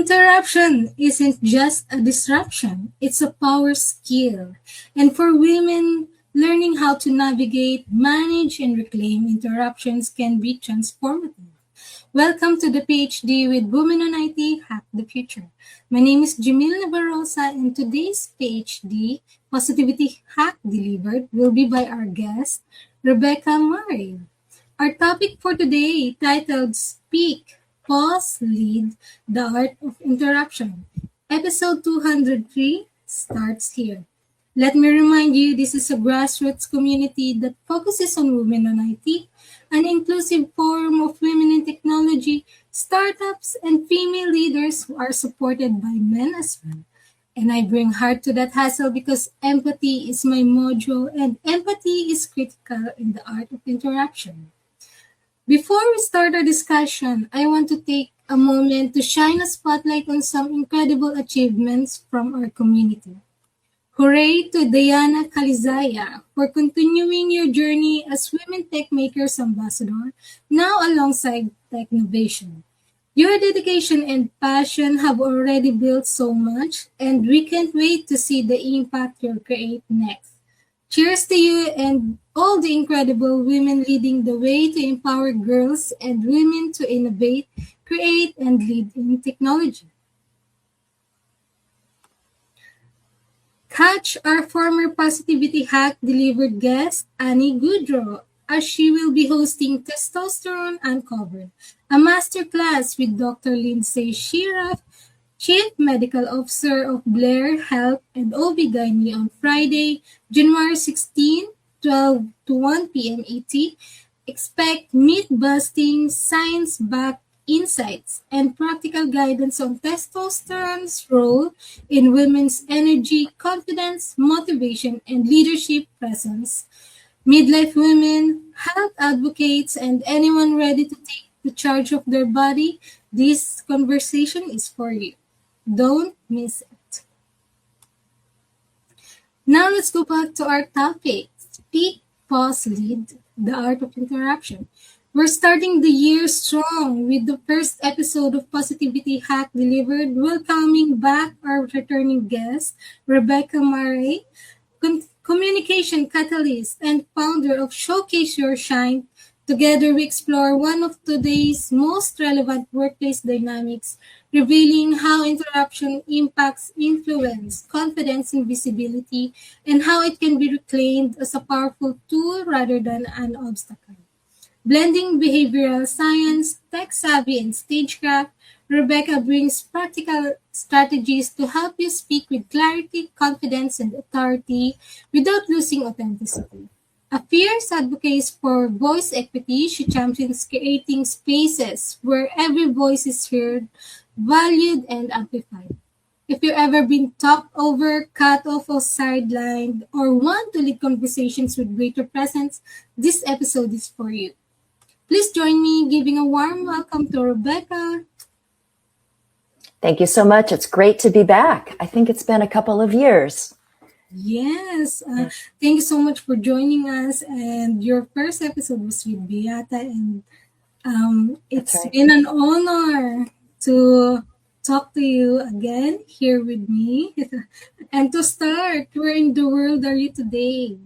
Interruption isn't just a disruption, it's a power skill. And for women, learning how to navigate, manage, and reclaim interruptions can be transformative. Welcome to the PhD with Women on IT Hack the Future. My name is Jemille Navarosa, and today's PhD, Positivity Hack Delivered, will be by our guest, Rebecca Murray. Our topic for today, titled Speak, Pause, Lead, The Art of Interruption. Episode 203 starts here. Let me remind you, this is a grassroots community that focuses on women on IT, an inclusive forum of women in technology, startups, and female leaders who are supported by men as well. And I bring heart to that hustle because empathy is my mojo, and empathy is critical in the art of interaction. Before we start our discussion, I want to take a moment to shine a spotlight on some incredible achievements from our community. Hooray to Diana Calizaya for continuing your journey as Women Tech Makers Ambassador, now alongside Technovation. Your dedication and passion have already built so much, and we can't wait to see the impact you'll create next. Cheers to you and all the incredible women leading the way to empower girls and women to innovate, create, and lead in technology. Catch our former Positivity Hack delivered guest, Annie Goodrow, as she will be hosting Testosterone Uncovered, a masterclass with Dr. Lindsay Shiraf, Chief Medical Officer of Blair Health and OB-GYN on Friday, January 16, 12 to 1 p.m. ET. Expect myth-busting, science-backed insights and practical guidance on testosterone's role in women's energy, confidence, motivation, and leadership presence. Midlife women, health advocates, and anyone ready to take the charge of their body, this conversation is for you. Don't miss it. Now let's go back to our topic. Speak, pause, lead, the art of interaction. We're starting the year strong with the first episode of Positivity Hack Delivered, welcoming back our returning guest, Rebecca Murray, communication catalyst and founder of Showcase Your Shine. Together, we explore one of today's most relevant workplace dynamics, revealing how interruption impacts influence, confidence, and visibility, and how it can be reclaimed as a powerful tool rather than an obstacle. Blending behavioral science, tech-savvy, and stagecraft, Rebecca brings practical strategies to help you speak with clarity, confidence, and authority without losing authenticity. A fierce advocate for voice equity, she champions creating spaces where every voice is heard, valued, and amplified. If you've ever been talked over, cut off, or sidelined, or want to lead conversations with greater presence, this episode is for you. Please join me giving a warm welcome to Rebecca. Thank you so much. It's great to be back. I think it's been a couple of years. Yes, thank you so much for joining us. And your first episode was with Beata, and it's right. been an honor to talk to you again here with me. And to start, where in the world are you today?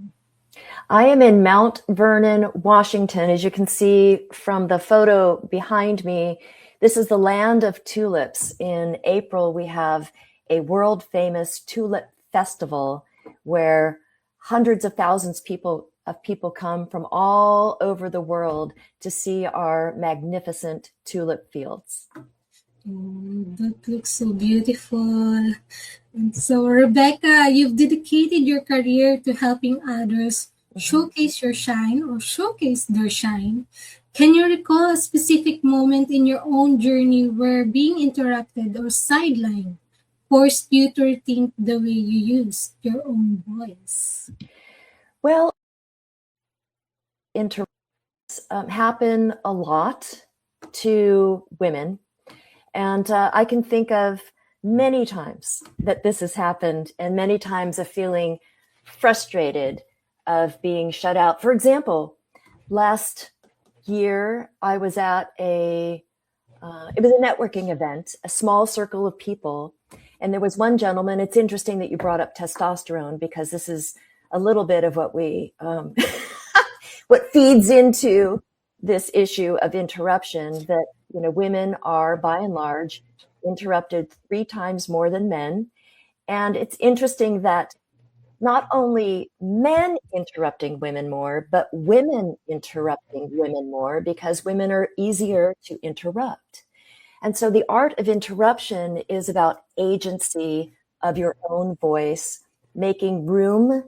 I am in Mount Vernon, Washington. As you can see from the photo behind me, this is the land of tulips. In April, we have a world-famous tulip festival where hundreds of thousands of people come from all over the world to see our magnificent tulip fields. That looks so beautiful. And so, Rebecca, you've dedicated your career to helping others showcase your shine or showcase their shine. Can you recall a specific moment in your own journey where being interrupted or sidelined forced you to rethink the way you use your own voice? Well, interruptions happen a lot to women. And I can think of many times that this has happened, and many times of feeling frustrated, of being shut out. For example, last year I was at a it was a networking event, a small circle of people. And there was one gentleman. It's interesting that you brought up testosterone, because this is a little bit of what we, what feeds into this issue of interruption, that, you know, women are by and large interrupted 3 times more than men. And it's interesting that not only men interrupting women more, but women interrupting women more, because women are easier to interrupt. And so the art of interruption is about agency of your own voice, making room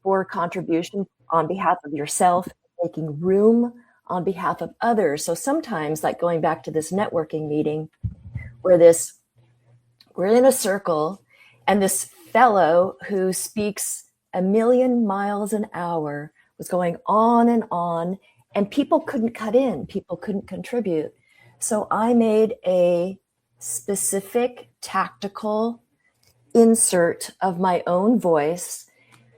for contribution on behalf of yourself, making room on behalf of others. So sometimes, like going back to this networking meeting, where we're in a circle, and this fellow who speaks 1,000,000 miles an hour was going on, and people couldn't cut in, people couldn't contribute. So I made a specific tactical insert of my own voice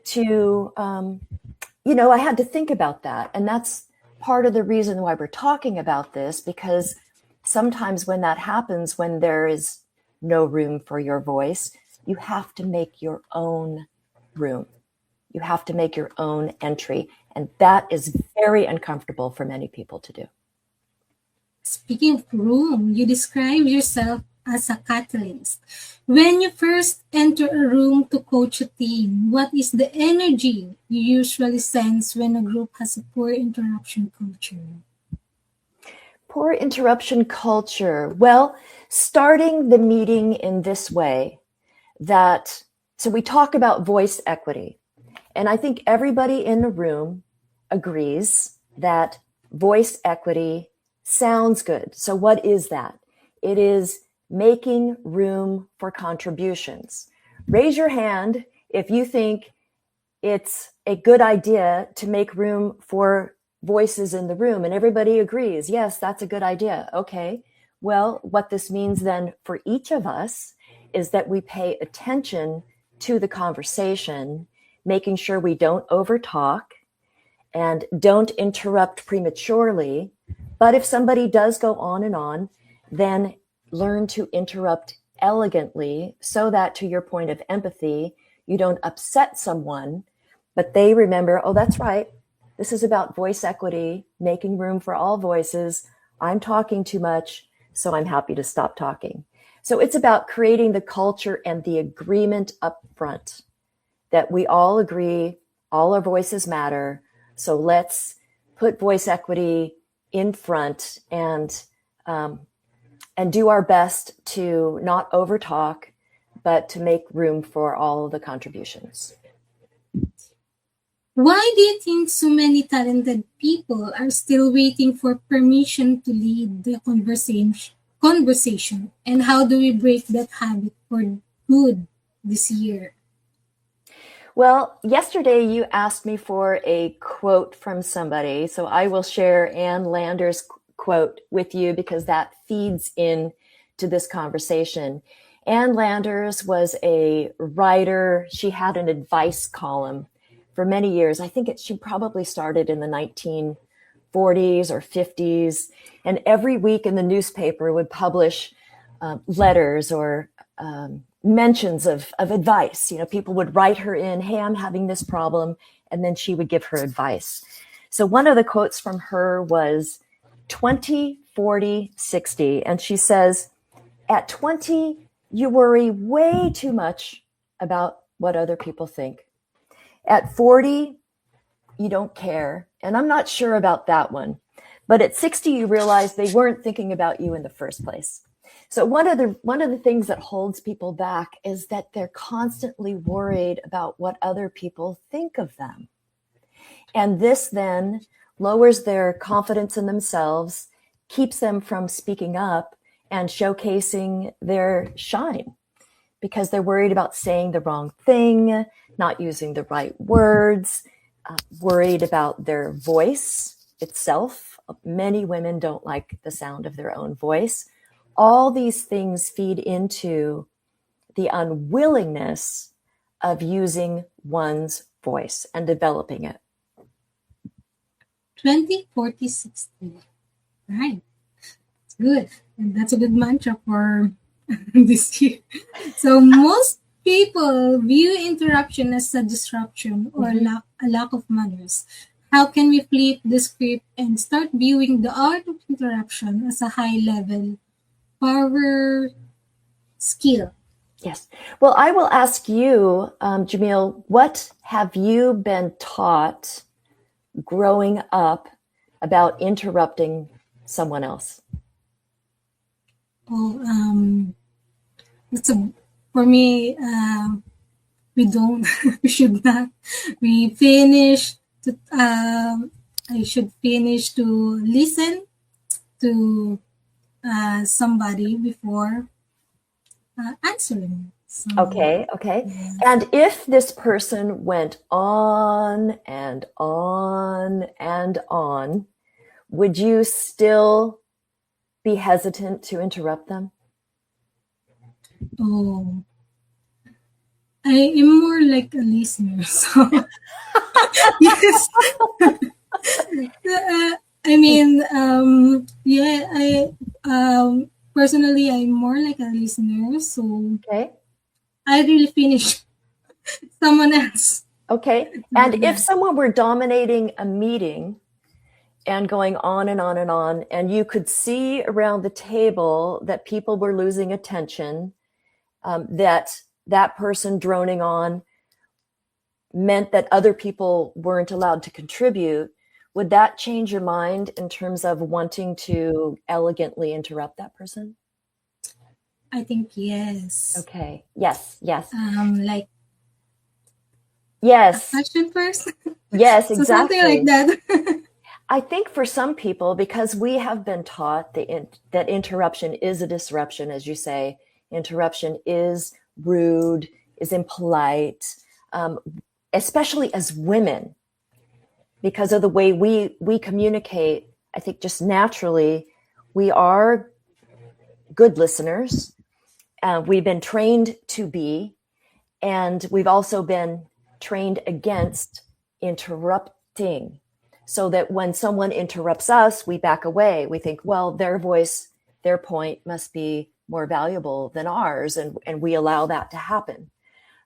to, I had to think about that. And that's part of the reason why we're talking about this, because sometimes when that happens, when there is no room for your voice, you have to make your own room. You have to make your own entry. And that is very uncomfortable for many people to do. Speaking of room, you describe yourself as a catalyst. When you first enter a room to coach a team, what is the energy you usually sense when a group has a poor interruption culture? Poor interruption culture. Well, starting the meeting in this way, so we talk about voice equity. And I think everybody in the room agrees that voice equity sounds good. So what is that? It is making room for contributions. Raise your hand if you think it's a good idea to make room for voices in the room. And everybody agrees, yes, that's a good idea. Okay. Well, what this means then for each of us is that we pay attention to the conversation, making sure we don't overtalk and don't interrupt prematurely. But if somebody does go on, then learn to interrupt elegantly, so that, to your point of empathy, you don't upset someone, but they remember, oh, that's right. This is about voice equity, making room for all voices. I'm talking too much, so I'm happy to stop talking. So it's about creating the culture and the agreement up front that we all agree, all our voices matter. So let's put voice equity in front and do our best to not overtalk, but to make room for all of the contributions. Why do you think so many talented people are still waiting for permission to lead the conversation? And how do we break that habit for good this year? Well, yesterday you asked me for a quote from somebody, so I will share Ann Landers' quote with you, because that feeds in to this conversation. Ann Landers was a writer. She had an advice column for many years. I think she probably started in the 1940s or 50s, and every week in the newspaper would publish letters or mentions of advice. People would write her in, hey, I'm having this problem, and then she would give her advice. So one of the quotes from her was 20, 40, 60. And she says, at 20, you worry way too much about what other people think. At 40, you don't care. And I'm not sure about that one. But at 60, you realize they weren't thinking about you in the first place. So one of the things that holds people back is that they're constantly worried about what other people think of them. And this then lowers their confidence in themselves, keeps them from speaking up and showcasing their shine, because they're worried about saying the wrong thing, not using the right words, worried about their voice itself. Many women don't like the sound of their own voice. All these things feed into the unwillingness of using one's voice and developing it. 20, 40, 60. Right. Good. And that's a good mantra for this year. So most people view interruption as a disruption or a lack of manners. How can we flip the script and start viewing the art of interruption as a high level power skill? Yes. Well, I will ask you, Jemille, what have you been taught growing up about interrupting someone else? Oh, it's a for me. We don't. We should not. We finish. To, I should finish to listen to somebody before answering. So, Okay. yeah. And if this person went on and on and on, would you still be hesitant to interrupt them? Oh, I am more like a listener. So, yes. I mean, yeah, personally, I'm more like a listener. So, Okay. I really finish someone else. Okay. And Yeah. if someone were dominating a meeting and going on and on and on, and you could see around the table that people were losing attention, that person droning on meant that other people weren't allowed to contribute, would that change your mind in terms of wanting to elegantly interrupt that person? I think yes. Okay. Yes. Like Yes. question first. Yes, So something like exactly. that. I think for some people, because we have been taught that interruption is a disruption, as you say, interruption is rude, is impolite, especially as women, because of the way we communicate. I think just naturally, we are good listeners. We've been trained to be, and we've also been trained against interrupting. So that when someone interrupts us, we back away. We think, well, their voice, their point must be more valuable than ours, and we allow that to happen.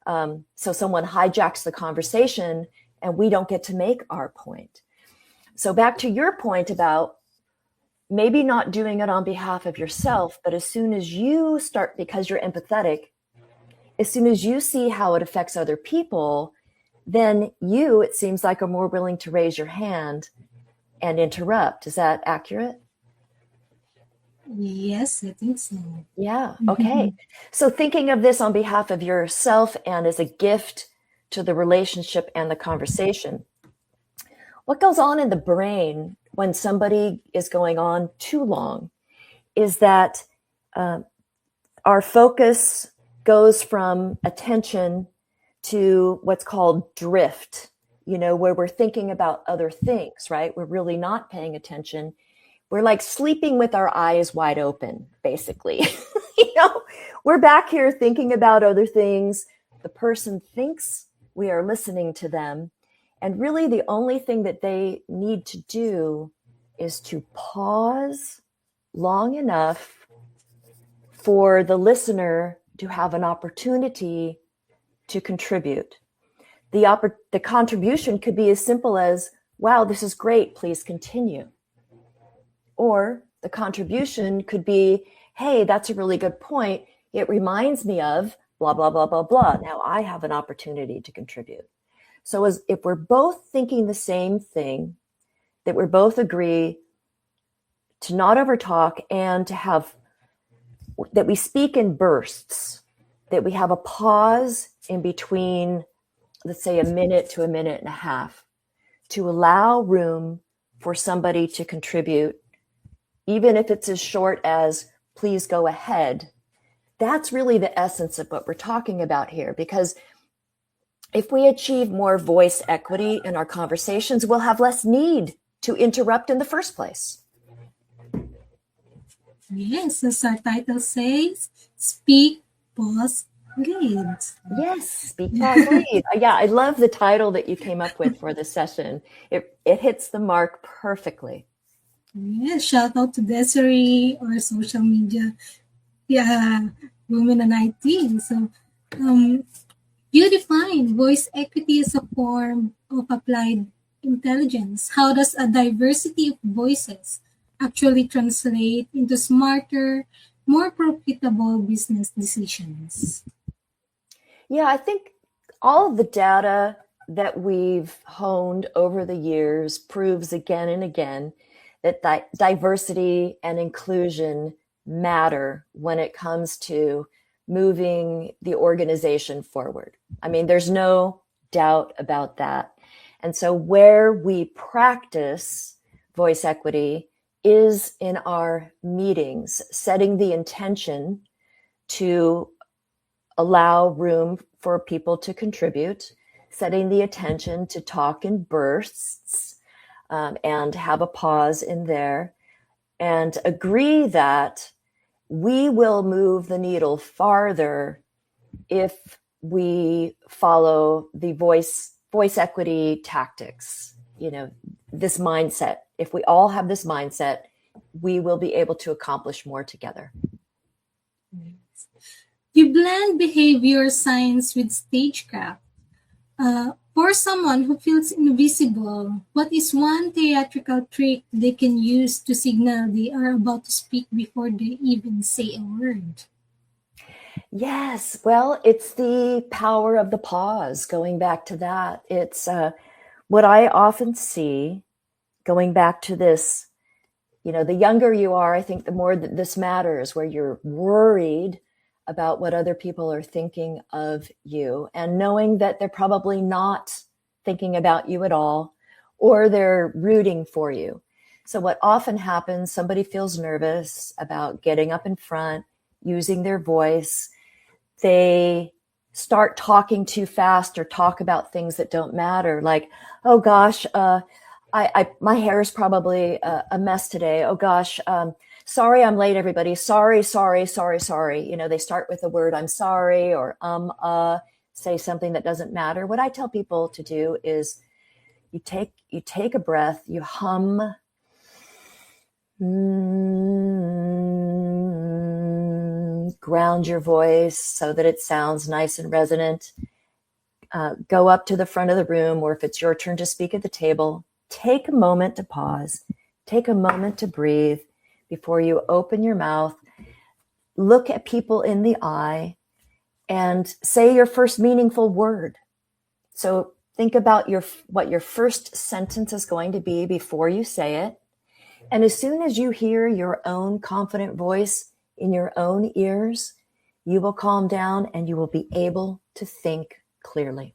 So someone hijacks the conversation, and we don't get to make our point. So back to your point about maybe not doing it on behalf of yourself, but as soon as you start, because you're empathetic, as soon as you see how it affects other people, then you, it seems like, are more willing to raise your hand and interrupt. Is that accurate? Yes, I think so. Yeah. Okay. So thinking of this on behalf of yourself and as a gift to the relationship and the conversation, what goes on in the brain when somebody is going on too long is that our focus goes from attention to what's called drift, where we're thinking about other things, right? We're really not paying attention. We're like sleeping with our eyes wide open, basically. We're back here thinking about other things. The person thinks we are listening to them. And really the only thing that they need to do is to pause long enough for the listener to have an opportunity to contribute. The contribution could be as simple as, wow, this is great, please continue. Or the contribution could be, hey, that's a really good point. It reminds me of blah, blah, blah, blah, blah. Now I have an opportunity to contribute. So if we're both thinking the same thing, that we both agree to not overtalk and that we speak in bursts, that we have a pause in between, let's say, a minute to a minute and a half, to allow room for somebody to contribute, even if it's as short as, please go ahead. That's really the essence of what we're talking about here, because if we achieve more voice equity in our conversations, we'll have less need to interrupt in the first place. Yes, as our title says, speak, pause, lead. Yes, speak, pause, lead. Yeah, I love the title that you came up with for this session. It hits the mark perfectly. Yes, shout out to Desiree or social media. Yeah, women in IT. So, um, you define voice equity as a form of applied intelligence. How does a diversity of voices actually translate into smarter, more profitable business decisions? Yeah, I think all of the data that we've honed over the years proves again and again that diversity and inclusion matter when it comes to moving the organization forward. I mean, there's no doubt about that. And so where we practice voice equity is in our meetings, setting the intention to allow room for people to contribute, setting the attention to talk in bursts, and have a pause in there, and agree that we will move the needle farther if we follow the voice equity tactics. You know, this mindset. If we all have this mindset, we will be able to accomplish more together. You blend behavior science with stagecraft. For someone who feels invisible, what is one theatrical trick they can use to signal they are about to speak before they even say a word? Yes, well, it's the power of the pause, going back to that. It's what I often see, going back to this, you know, the younger you are, I think the more that this matters, where you're worried about what other people are thinking of you, and knowing that they're probably not thinking about you at all, or they're rooting for you. So what often happens, somebody feels nervous about getting up in front, using their voice. They start talking too fast or talk about things that don't matter. Like, oh gosh, my hair is probably a mess today. Oh gosh, sorry I'm late, everybody. Sorry. You know, they start with the word I'm sorry, or say something that doesn't matter. What I tell people to do is you take a breath, you hum. Ground your voice so that it sounds nice and resonant. Go up to the front of the room, or if it's your turn to speak at the table, take a moment to pause, take a moment to breathe before you open your mouth. Look at people in the eye and say your first meaningful word. So think about what your first sentence is going to be before you say it. And as soon as you hear your own confident voice in your own ears, you will calm down and you will be able to think clearly.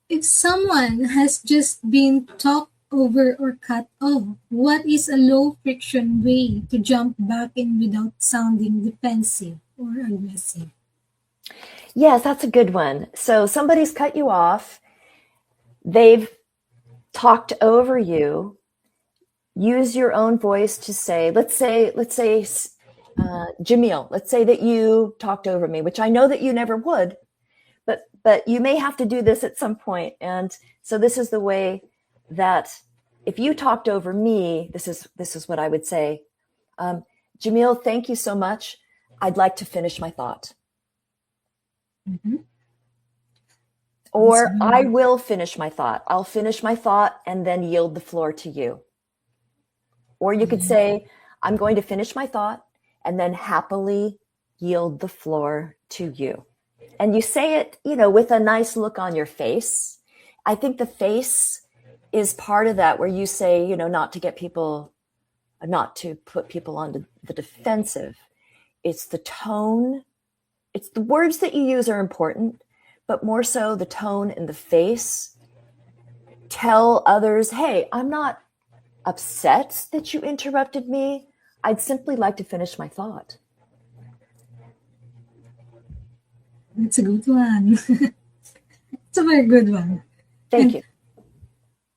If someone has just been talked over or cut off, what is a low friction way to jump back in without sounding defensive or aggressive? Yes, that's a good one. So somebody's cut you off. They've talked over you. Use your own voice to say, let's say, Jemille, let's say that you talked over me, which I know that you never would, but you may have to do this at some point. And so this is the way that if you talked over me, this is what I would say. Jemille, thank you so much. I'd like to finish my thought. Mm-hmm. Or I will finish my thought. I'll finish my thought and then yield the floor to you. Or you could say, I'm going to finish my thought and then happily yield the floor to you. And you say it, you know, with a nice look on your face. I think the face is part of that, where you say, you know, not to put people on the defensive. It's the tone. It's the words that you use are important, but more so the tone in the face. Tell others, hey, I'm not upset that you interrupted me. I'd simply like to finish my thought. That's a good one. It's a very good one. Thank you.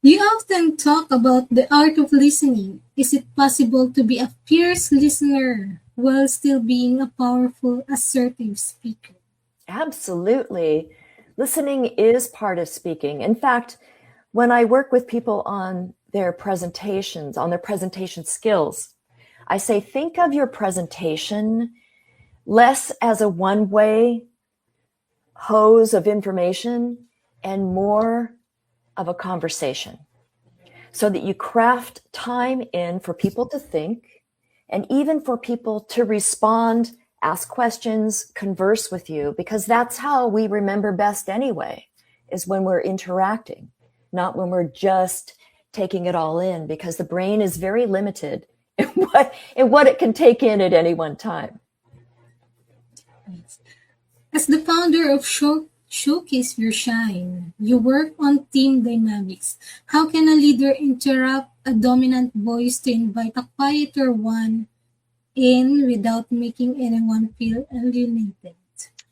You often talk about the art of listening. Is it possible to be a fierce listener while still being a powerful, assertive speaker? Absolutely. Listening is part of speaking. In fact, when I work with people on their presentations, on their presentation skills. I say, think of your presentation less as a one-way hose of information and more of a conversation, so that you craft time in for people to think and even for people to respond, ask questions, converse with you, because that's how we remember best anyway, is when we're interacting, not when we're just taking it all in, because the brain is very limited in what it can take in at any one time. As the founder of Showcase Your Shine, you work on team dynamics. How can a leader interrupt a dominant voice to invite a quieter one in without making anyone feel alienated?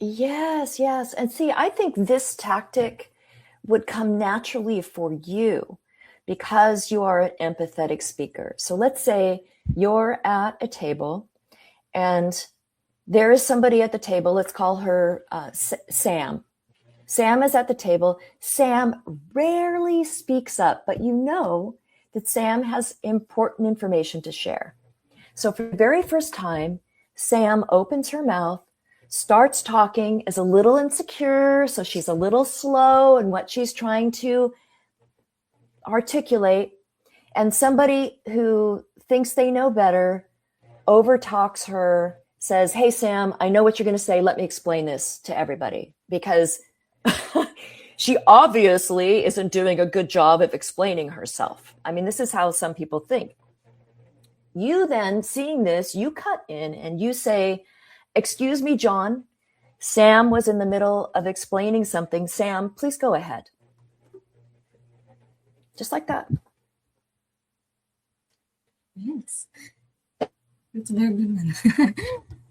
Yes. And see, I think this tactic would come naturally for you because you are an empathetic speaker. So let's say you're at a table and there is somebody at the table. Let's call her Sam. Sam is at the table. Sam rarely speaks up, but you know that Sam has important information to share. So for the very first time, Sam opens her mouth, starts talking, is a little insecure, so she's a little slow in what she's trying to articulate, and somebody who thinks they know better overtalks her, says, "Hey, Sam, I know what you're going to say. Let me explain this to everybody," because she obviously isn't doing a good job of explaining herself. I mean, this is how some people think. You then, seeing this, you cut in and you say, "Excuse me, John. Sam was in the middle of explaining something. Sam, please go ahead." Just like that. Yes. That's very good one.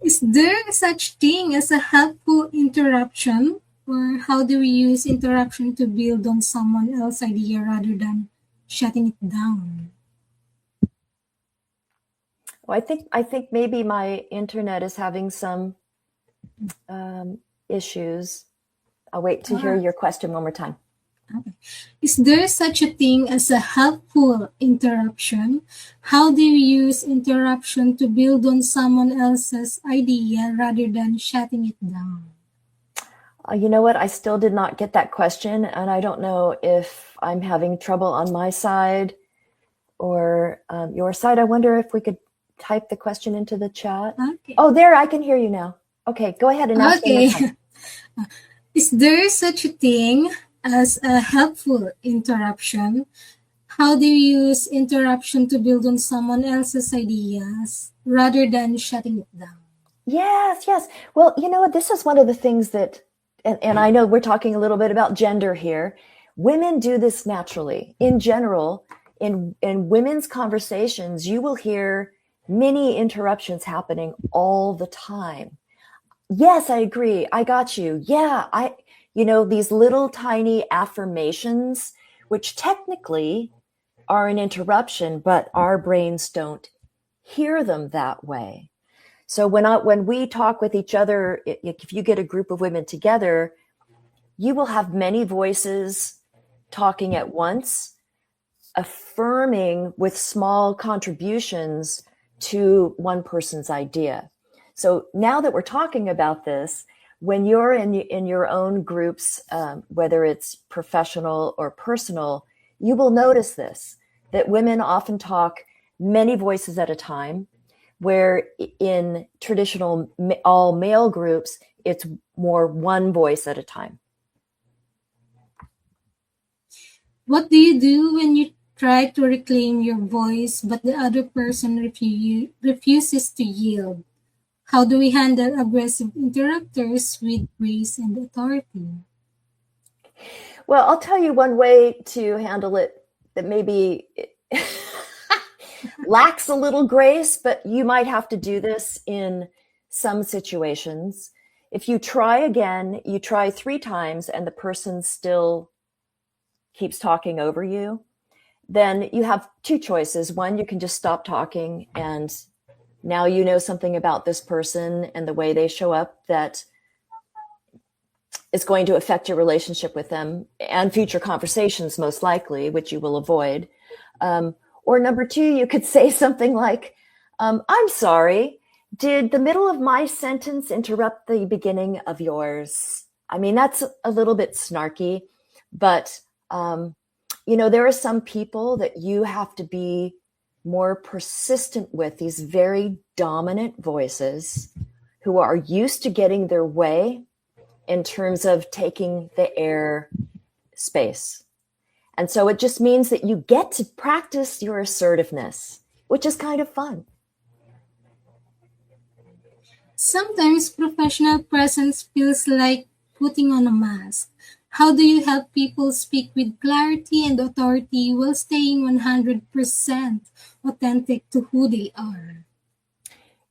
Is there such thing as a helpful interruption? Or how do we use interruption to build on someone else's idea rather than shutting it down? Well, I think maybe my internet is having some issues. I'll wait to hear your question one more time. Okay. Is there such a thing as a helpful interruption? How do you use interruption to build on someone else's idea rather than shutting it down? You know what? I still did not get that question, and I don't know if I'm having trouble on my side or your side. I wonder if we could type the question into the chat. Okay. Oh, there, I can hear you now. Okay, go ahead and ask. Okay. Is there such a thing as a helpful interruption? How do you use interruption to build on someone else's ideas rather than shutting it down? Yes. Well, you know what? This is one of the things that, and I know we're talking a little bit about gender here. Women do this naturally. In general, in women's conversations, you will hear many interruptions happening all the time. Yes, I agree. I got you. Yeah, these little tiny affirmations, which technically are an interruption, but our brains don't hear them that way. So when we talk with each other, if you get a group of women together, you will have many voices talking at once, affirming with small contributions to one person's idea. So now that we're talking about this, when you're in your own groups, whether it's professional or personal, you will notice this, that women often talk many voices at a time, where in traditional all male groups, it's more one voice at a time. What do you do when you try to reclaim your voice, but the other person refuses to yield? How do we handle aggressive interrupters with grace and authority? Well, I'll tell you one way to handle it that maybe lacks a little grace, but you might have to do this in some situations. If you try again, you try 3 times and the person still keeps talking over you, then you have 2 choices. One, you can just stop talking, and now you know something about this person and the way they show up that is going to affect your relationship with them and future conversations, most likely, which you will avoid. Or number two, you could say something like, I'm sorry, did the middle of my sentence interrupt the beginning of yours? I mean, that's a little bit snarky, but there are some people that you have to be more persistent with, these very dominant voices who are used to getting their way in terms of taking the air space. And so it just means that you get to practice your assertiveness, which is kind of fun. Sometimes professional presence feels like putting on a mask. How do you help people speak with clarity and authority while staying 100% authentic to who they are?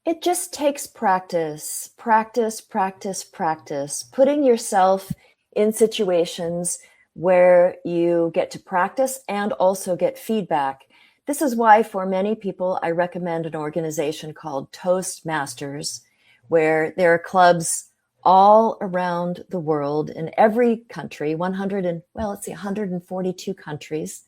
It just takes practice, practice, practice, practice, putting yourself in situations where you get to practice and also get feedback. This is why for many people, I recommend an organization called Toastmasters, where there are clubs all around the world in every country, 142 countries,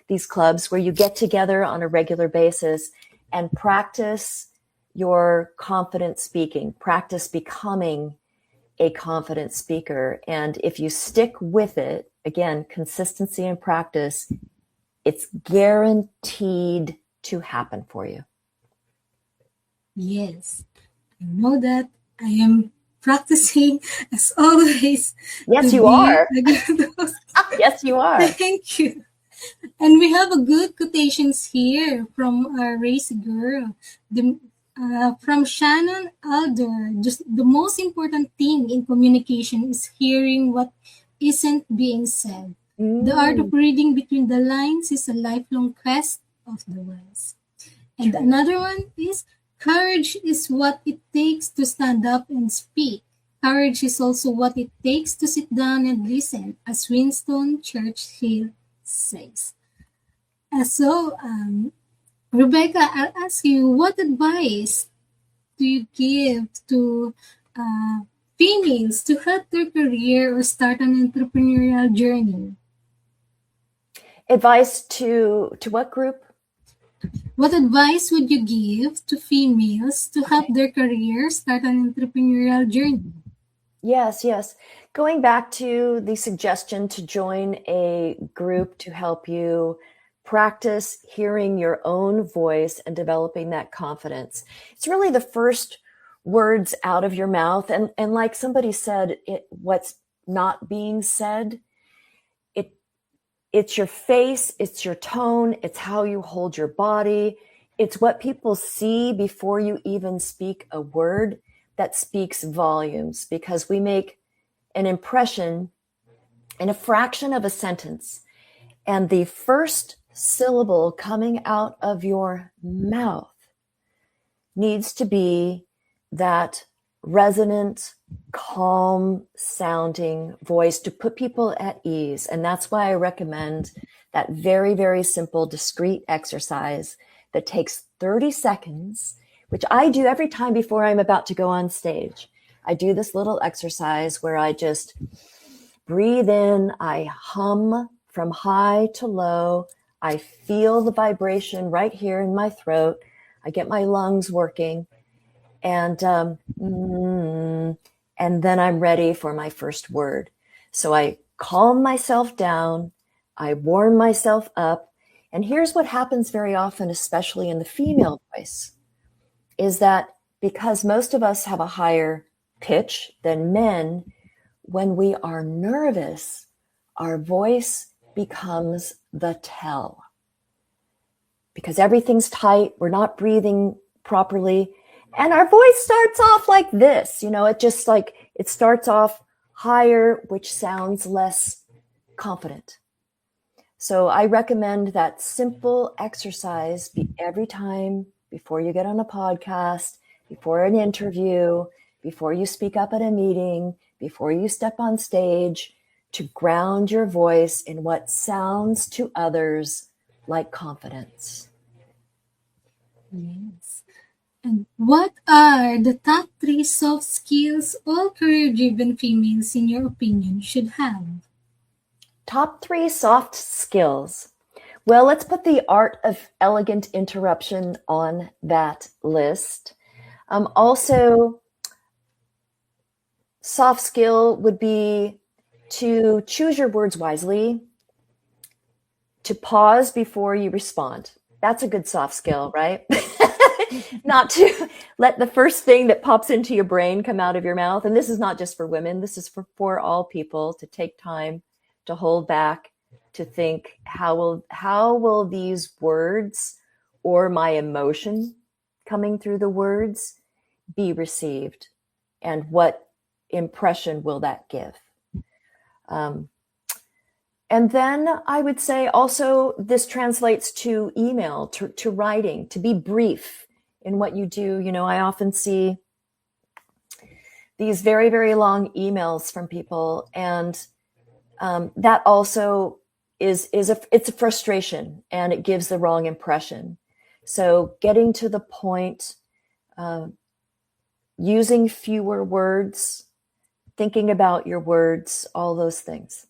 these clubs where you get together on a regular basis and practice your confident speaking, practice becoming a confident speaker. And if you stick with it, again, consistency and practice, it's guaranteed to happen for you. Yes, I know that. I am practicing as always. Yes, you are. Yes, you are. Thank you. And we have a good quotations here from our race girl, from Shannon Alder. Just the most important thing in communication is hearing what isn't being said. The art of reading between the lines is a lifelong quest of the wise. And another one is courage is what it takes to stand up and speak. Courage is also what it takes to sit down and listen, as Winston Churchill says. So, Rebecca, I'll ask you, what advice do you give to females to help their career or start an entrepreneurial journey? Advice to what group? What advice would you give to females to help their career start an entrepreneurial journey? Yes. Going back to the suggestion to join a group to help you practice hearing your own voice and developing that confidence. It's really the first words out of your mouth. And like somebody said, what's not being said, it's your face, it's your tone, it's how you hold your body. It's what people see before you even speak a word that speaks volumes, because we make an impression in a fraction of a sentence. And the first syllable coming out of your mouth needs to be that resonant, calm sounding voice to put people at ease. And that's why I recommend that very, very simple, discrete exercise that takes 30 seconds, which I do every time before I'm about to go on stage. I do this little exercise where I just breathe in, I hum from high to low, I feel the vibration right here in my throat, I get my lungs working, and then I'm ready for my first word. So I calm myself down, I warm myself up, and here's what happens very often, especially in the female voice, is that because most of us have a higher pitch than men, when we are nervous, our voice becomes the tell. Because everything's tight, we're not breathing properly, and our voice starts off like this. It starts off higher, which sounds less confident. So I recommend that simple exercise every time before you get on a podcast, before an interview, before you speak up at a meeting, before you step on stage, to ground your voice in what sounds to others like confidence. Yes. And what are the top 3 soft skills all career-driven females, in your opinion, should have? Top 3 soft skills. Well, let's put the art of elegant interruption on that list. Also, soft skill would be to choose your words wisely, to pause before you respond. That's a good soft skill, right? Not to let the first thing that pops into your brain come out of your mouth. And this is not just for women. This is for all people, to take time to hold back, to think, how will these words or my emotion coming through the words be received? And what impression will that give? And then I would say also this translates to email, to writing, to be brief in what you do. You know, I often see these very, very long emails from people, and that also it's a frustration, and it gives the wrong impression. So getting to the point, using fewer words, thinking about your words, all those things.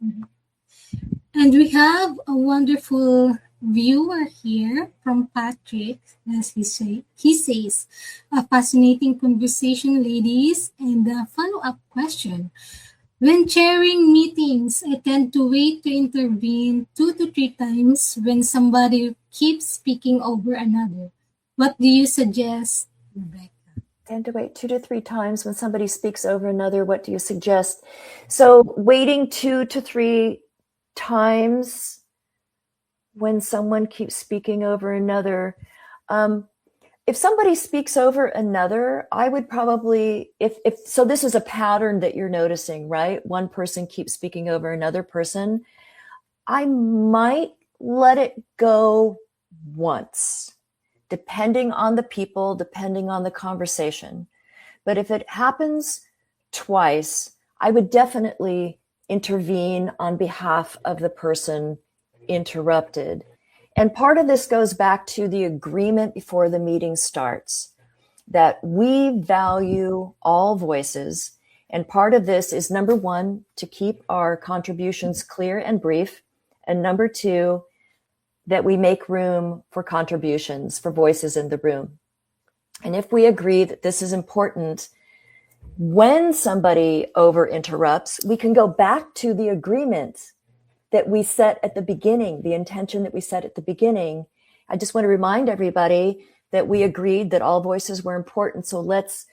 And we have a wonderful viewer here from Patrick, as he says, a fascinating conversation, ladies, and a follow-up question. When chairing meetings, I tend to wait to intervene 2 to 3 times when somebody keeps speaking over another. What do you suggest, Rebecca? Tend to wait 2 to 3 times when somebody speaks over another. What do you suggest? So waiting 2 to 3 times when someone keeps speaking over another. If somebody speaks over another, I would probably, so this is a pattern that you're noticing, right? One person keeps speaking over another person. I might let it go once, depending on the people, depending on the conversation. But if it happens twice, I would definitely intervene on behalf of the person interrupted. And part of this goes back to the agreement before the meeting starts, that we value all voices. And part of this is, number one, to keep our contributions clear and brief. And number two, that we make room for contributions, for voices in the room. And if we agree that this is important, when somebody over interrupts, we can go back to the agreement that we set at the beginning, the intention that we set at the beginning. I just want to remind everybody that we agreed that all voices were important. So let's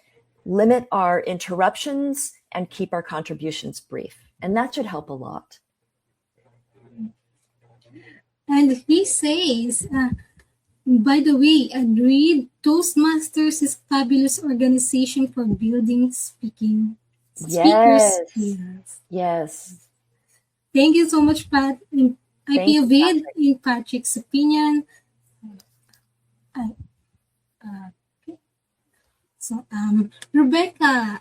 limit our interruptions and keep our contributions brief. And that should help a lot. And he says, by the way, agreed, Toastmasters is fabulous organization for building speaker skills. Yes. Thank you so much, Pat. I feel with in Patrick's opinion. Okay. So, Rebecca,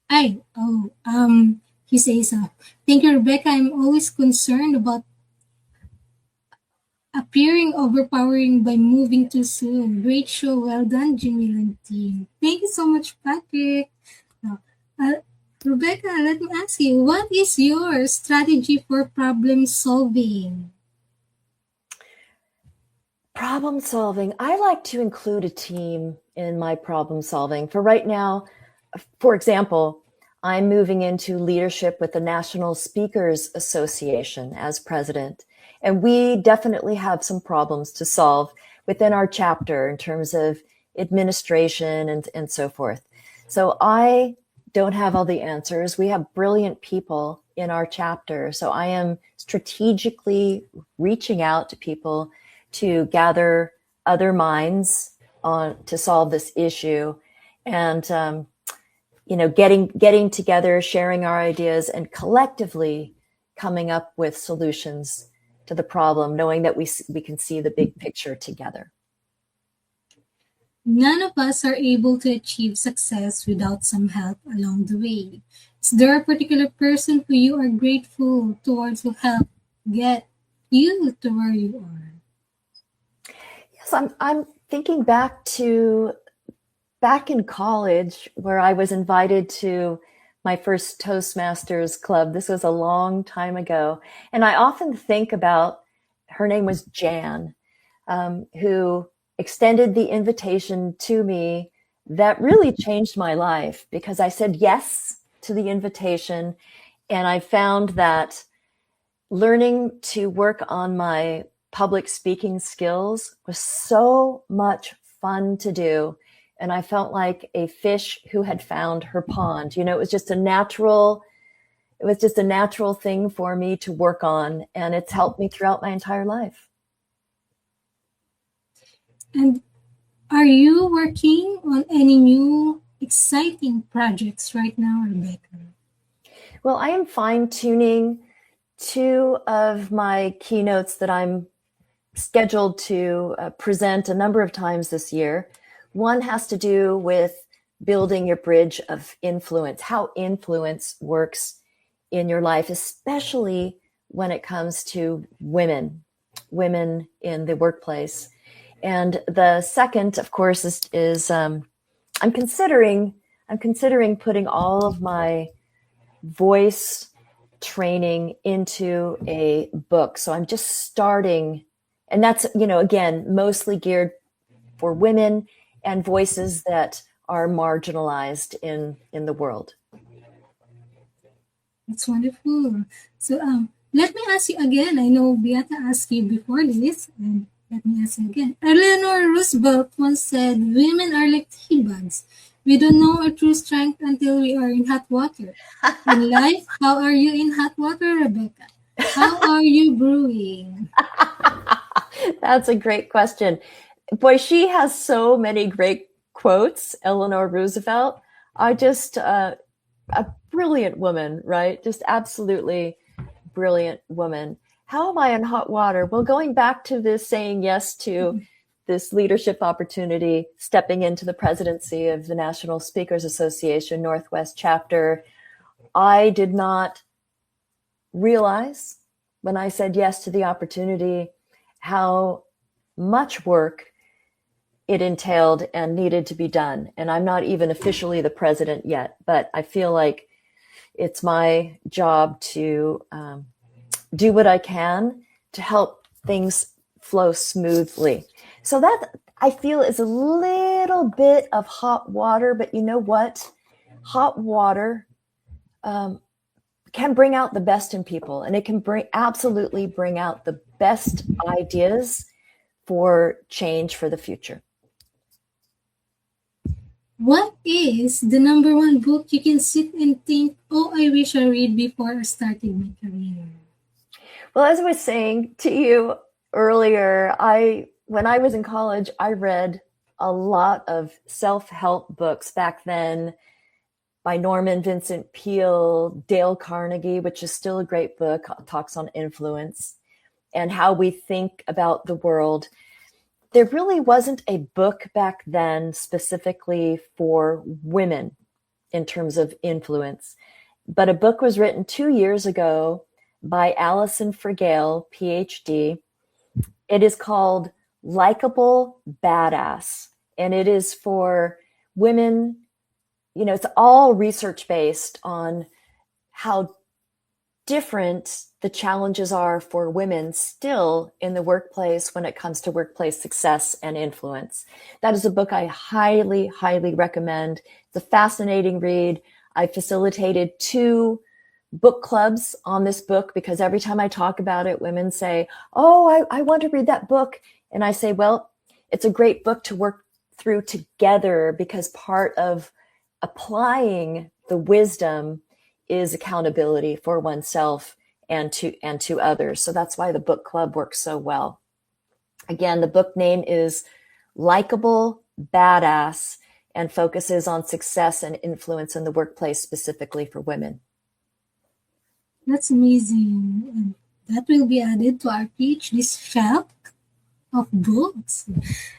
he says, thank you, Rebecca. I'm always concerned about appearing overpowering by moving too soon. Great show. Well done, Jemille and team. Thank you so much, Patrick. Rebecca, let me ask you, what is your strategy for problem solving? Problem solving. I like to include a team in my problem solving. For right now, for example, I'm moving into leadership with the National Speakers Association as president. And we definitely have some problems to solve within our chapter in terms of administration and so forth. So I don't have all the answers. We have brilliant people in our chapter. So I am strategically reaching out to people to gather other minds to solve this issue, and getting together, sharing our ideas, and collectively coming up with solutions to the problem, knowing that we can see the big picture together. None of us are able to achieve success without some help along the way. Is there a particular person who you are grateful towards who helped get you to where you are? Yes, I'm thinking back in college, where I was invited to my first Toastmasters club. This was a long time ago. And I often think about, her name was Jan, who extended the invitation to me that really changed my life, because I said yes to the invitation. And I found that learning to work on my public speaking skills was so much fun to do. And I felt like a fish who had found her pond. You know, it was just a natural thing for me to work on. And it's helped me throughout my entire life. And are you working on any new exciting projects right now, Rebecca? Well, I am fine-tuning 2 of my keynotes that I'm scheduled to present a number of times this year. One has to do with building your bridge of influence, how influence works in your life, especially when it comes to women in the workplace. And the second, of course, is I'm considering putting all of my voice training into a book. So I'm just starting, and that's, again, mostly geared for women and voices that are marginalized in the world. That's wonderful. So let me ask you again. I know Beata asked you before this, and let me ask you again. Eleanor Roosevelt once said, "Women are like tea bags. We don't know our true strength until we are in hot water." In life, how are you in hot water, Rebecca? How are you brewing? That's a great question. Boy, she has so many great quotes, Eleanor Roosevelt. A brilliant woman, right? Just absolutely brilliant woman. How am I in hot water? Well, going back to this, saying yes to this leadership opportunity, stepping into the presidency of the National Speakers Association Northwest chapter, I did not realize when I said yes to the opportunity how much work it entailed and needed to be done. And I'm not even officially the president yet, but I feel like it's my job to do what I can to help things flow smoothly. So that, I feel, is a little bit of hot water, but you know what? Hot water can bring out the best in people, and it can absolutely bring out the best ideas for change for the future. What is the number one book you can sit and think, "Oh, I wish I read before I started my career"? Well, as I was saying to you earlier, when I was in college, I read a lot of self-help books back then by Norman Vincent Peale, Dale Carnegie, which is still a great book, talks on influence and how we think about the world. There really wasn't a book back then specifically for women in terms of influence, but a book was written 2 years ago by Allison Fergale, PhD. It is called Likeable Badass, and it is for women. It's all research-based on how different the challenges are for women still in the workplace when it comes to workplace success and influence. That is a book I highly, highly recommend. It's a fascinating read. I facilitated 2 book clubs on this book because every time I talk about it, women say, "Oh, I want to read that book." And I say, well, it's a great book to work through together, because part of applying the wisdom is accountability for oneself and to others. So that's why the book club works so well. Again, the book name is Likeable Badass and focuses on success and influence in the workplace, specifically for women. That's amazing. And that will be added to our PhD shelf of books.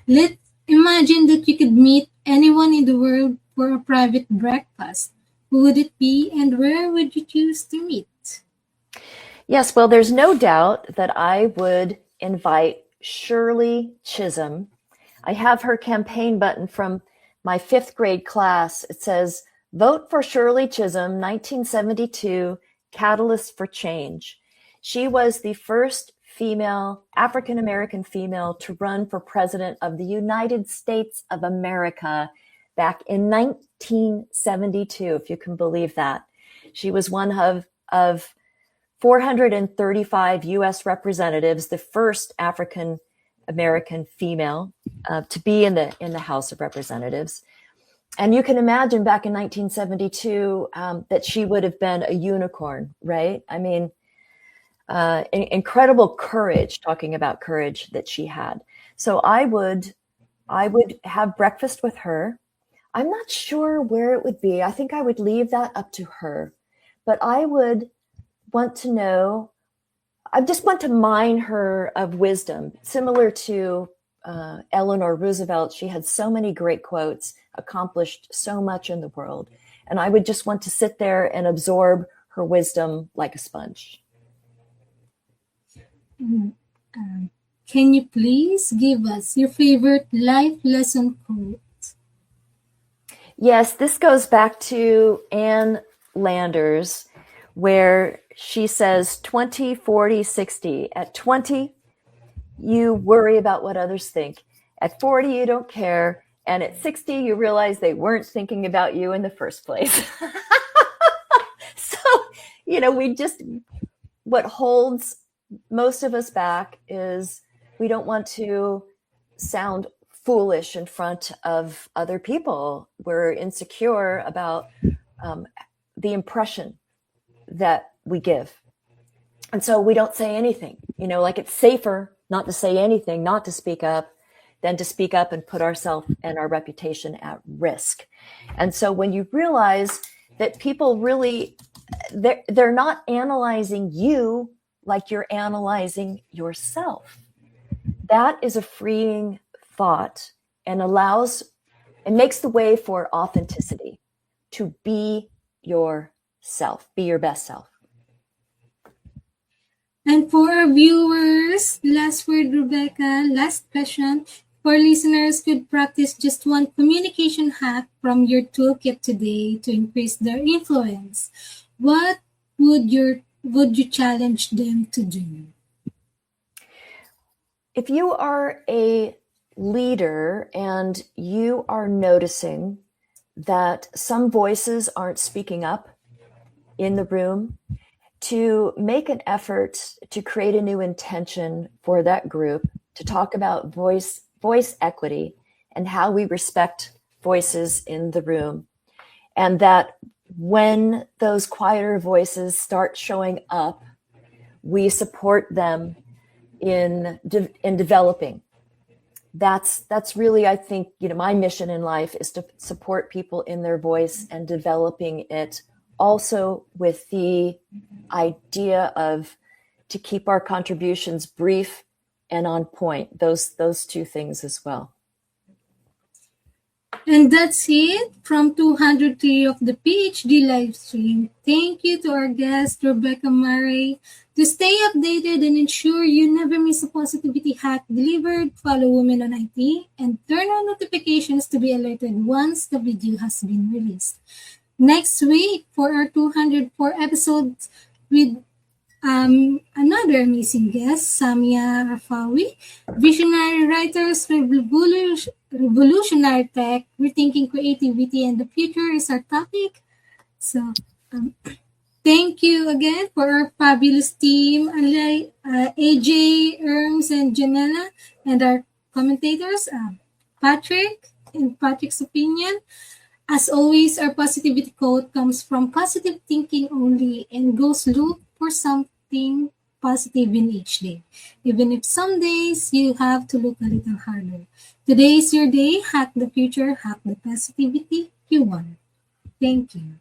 Let's imagine that you could meet anyone in the world for a private breakfast. Who would it be, and where would you choose to meet? Yes, well, there's no doubt that I would invite Shirley Chisholm. I have her campaign button from my 5th grade class. It says, Vote for Shirley Chisholm, 1972, Catalyst for Change. She was the first female, African-American female, to run for president of the United States of America back in 1972, if you can believe that. She was one of 435 U.S. representatives, the first African-American female to be in the House of Representatives. And you can imagine back in 1972 that she would have been a unicorn, right? I mean, incredible courage, talking about courage that she had. So I would have breakfast with her. I'm not sure where it would be. I think I would leave that up to her. But I would want to know, I just want to mine her of wisdom, similar to Eleanor Roosevelt. She had so many great quotes, accomplished so much in the world. And I would just want to sit there and absorb her wisdom like a sponge. Can you please give us your favorite life lesson quote? Yes, this goes back to Ann Landers, where she says 20, 40, 60. At 20, you worry about what others think. At 40, you don't care. And at 60, you realize they weren't thinking about you in the first place. So, what holds most of us back is we don't want to sound foolish in front of other people. We're insecure about the impression that we give. And so we don't say anything, like it's safer not to say anything, not to speak up, than to speak up and put ourselves and our reputation at risk. And so when you realize that people really, they're not analyzing you like you're analyzing yourself, that is a freeing thought and makes the way for authenticity, to be yourself, be your best self. And for our viewers, last word, Rebecca, last question. For listeners could practice just one communication hack from your toolkit today to increase their influence, what would you challenge them to do? If you are a leader and you are noticing that some voices aren't speaking up in the room, to make an effort to create a new intention for that group, to talk about voice equity and how we respect voices in the room. And that when those quieter voices start showing up, we support them in developing. That's really, I think, my mission in life is to support people in their voice and developing it, also with the idea of to keep our contributions brief and on point, those two things as well. And that's it from 203 of the PhD live stream. Thank you to our guest, Rebecca Murray. To stay updated and ensure you never miss a positivity hack delivered, follow Women on IT and turn on notifications to be alerted once the video has been released. Next week, for our 204 episodes with another amazing guest, Samia Rafawi, visionary writers, revolutionary tech, rethinking creativity and the future is our topic. So, thank you again for our fabulous team, AJ, Erms, and Janella, and our commentators, Patrick, in Patrick's opinion. As always, our positivity quote comes from positive thinking only and goes look for something positive in each day. Even if some days you have to look a little harder. Today is your day. Hack the future. Hack the positivity you want. Thank you.